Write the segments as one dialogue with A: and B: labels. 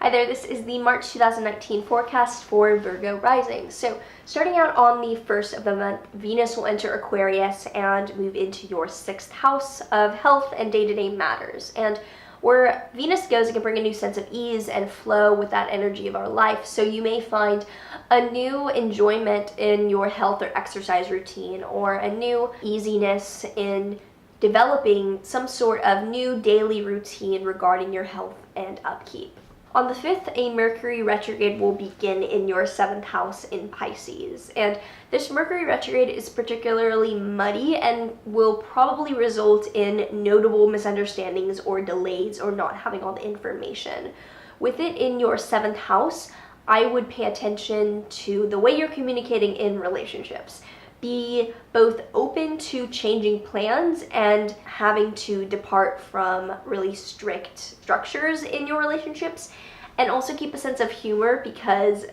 A: Hi there, this is the March 2019 forecast for Virgo Risings. So starting out on the 1st of the month, Venus will enter Aquarius and move into your 6th house of health and day-to-day matters. And where Venus goes, it can bring a new sense of ease and flow with that energy of our life. So you may find a new enjoyment in your health or exercise routine, or a new easiness in developing some sort of new daily routine regarding your health and upkeep. On the 5th, a Mercury retrograde will begin in your 7th house in Pisces. And this Mercury retrograde is particularly muddy and will probably result in notable misunderstandings or delays or not having all the information. With it in your 7th house, I would pay attention to the way you're communicating in relationships. Be both open to changing plans and having to depart from really strict structures in your relationships, and also keep a sense of humor because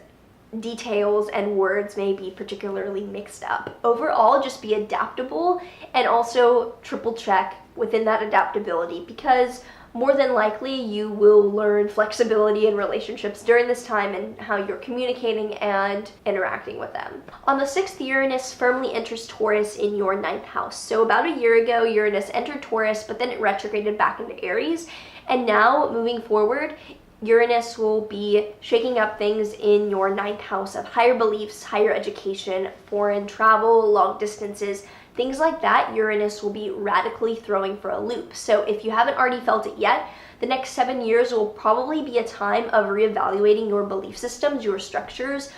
A: details and words may be particularly mixed up. Overall, just be adaptable and also triple check within that adaptability, because more than likely you will learn flexibility in relationships during this time and how you're communicating and interacting with them. On the 6th, Uranus firmly enters Taurus in your 9th house. So about a year ago, Uranus entered Taurus, but then it retrograded back into Aries. And now, moving forward, Uranus will be shaking up things in your 9th house of higher beliefs, higher education, foreign travel, long distances, things like that. Uranus will be radically throwing for a loop. So if you haven't already felt it yet, the next 7 years will probably be a time of reevaluating your belief systems, your structures,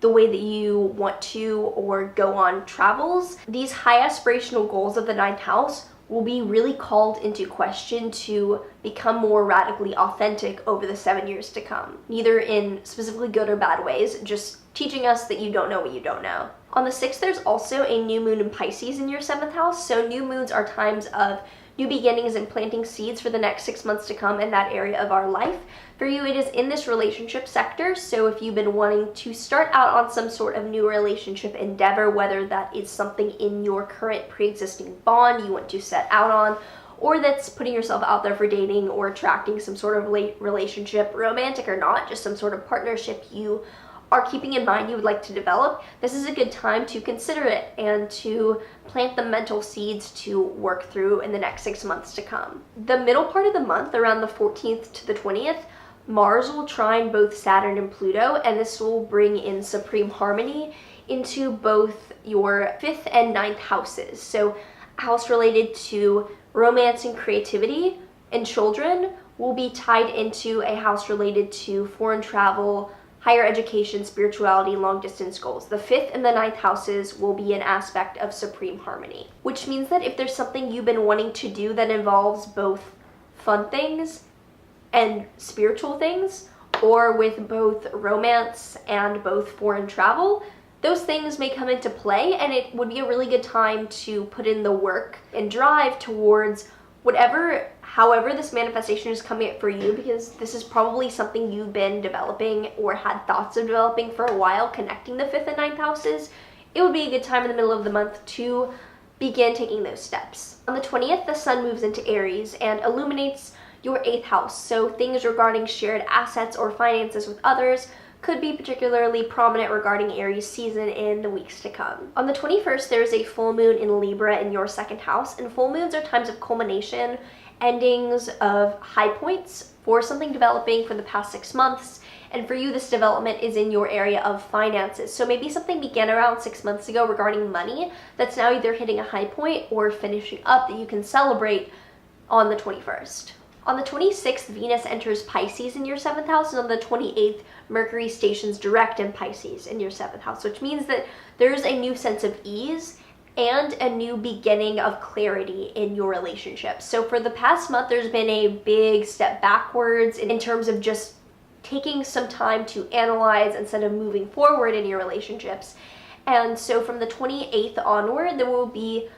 A: the way that you want to or go on travels. These high aspirational goals of the 9th house will be really called into question to become more radically authentic over the 7 years to come. Neither in specifically good or bad ways, just teaching us that you don't know what you don't know. On the 6th, there's also a new moon in Pisces in your 7th house. So new moons are times of new beginnings and planting seeds for the next 6 months to come in that area of our life. For you, it is in this relationship sector. So if you've been wanting to start out on some sort of new relationship endeavor, whether that is something in your current pre-existing bond you want to set out on, or that's putting yourself out there for dating or attracting some sort of relationship, romantic or not, just some sort of partnership you are keeping in mind you would like to develop, this is a good time to consider it and to plant the mental seeds to work through in the next 6 months to come. The middle part of the month, around the 14th to the 20th, Mars will trine both Saturn and Pluto, and this will bring in supreme harmony into both your 5th and 9th houses. So a house related to romance and creativity and children will be tied into a house related to foreign travel, higher education, spirituality, long distance goals. The 5th and the 9th houses will be an aspect of supreme harmony, which means that if there's something you've been wanting to do that involves both fun things and spiritual things, or with both romance and both foreign travel, those things may come into play, and it would be a really good time to put in the work and drive towards however this manifestation is coming up for you, because this is probably something you've been developing or had thoughts of developing for a while, connecting the 5th and 9th houses. It would be a good time in the middle of the month to begin taking those steps. On the 20th, the sun moves into Aries and illuminates your 8th house, so things regarding shared assets or finances with others could be particularly prominent regarding Aries season in the weeks to come. On the 21st, there is a full moon in Libra in your 2nd house, and full moons are times of culmination, endings of high points for something developing for the past 6 months. And for you, this development is in your area of finances. So maybe something began around 6 months ago regarding money that's now either hitting a high point or finishing up that you can celebrate on the 21st. On the 26th, Venus enters Pisces in your 7th house, and on the 28th, Mercury stations direct in Pisces in your 7th house, which means that there's a new sense of ease and a new beginning of clarity in your relationship. So for the past month, there's been a big step backwards in terms of just taking some time to analyze instead of moving forward in your relationships. And so from the 28th onward, there will be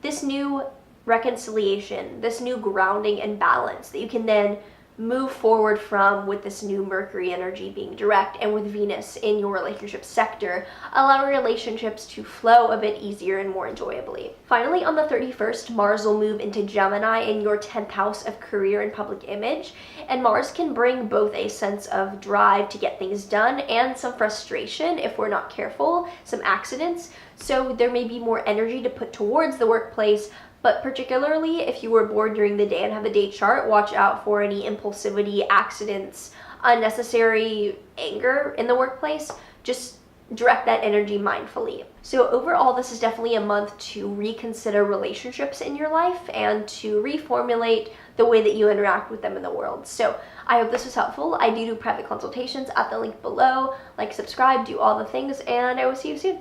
A: this new reconciliation, this new grounding and balance that you can then move forward from with this new Mercury energy being direct and with Venus in your relationship sector, allowing relationships to flow a bit easier and more enjoyably. Finally, on the 31st, Mars will move into Gemini in your 10th house of career and public image, and Mars can bring both a sense of drive to get things done and some frustration if we're not careful, some accidents. So there may be more energy to put towards the workplace, but particularly if you were born during the day and have a day chart, watch out for any impulsivity, accidents, unnecessary anger in the workplace. Just direct that energy mindfully. So overall, this is definitely a month to reconsider relationships in your life and to reformulate the way that you interact with them in the world. So I hope this was helpful. I do private consultations at the link below. Like, subscribe, do all the things, and I will see you soon.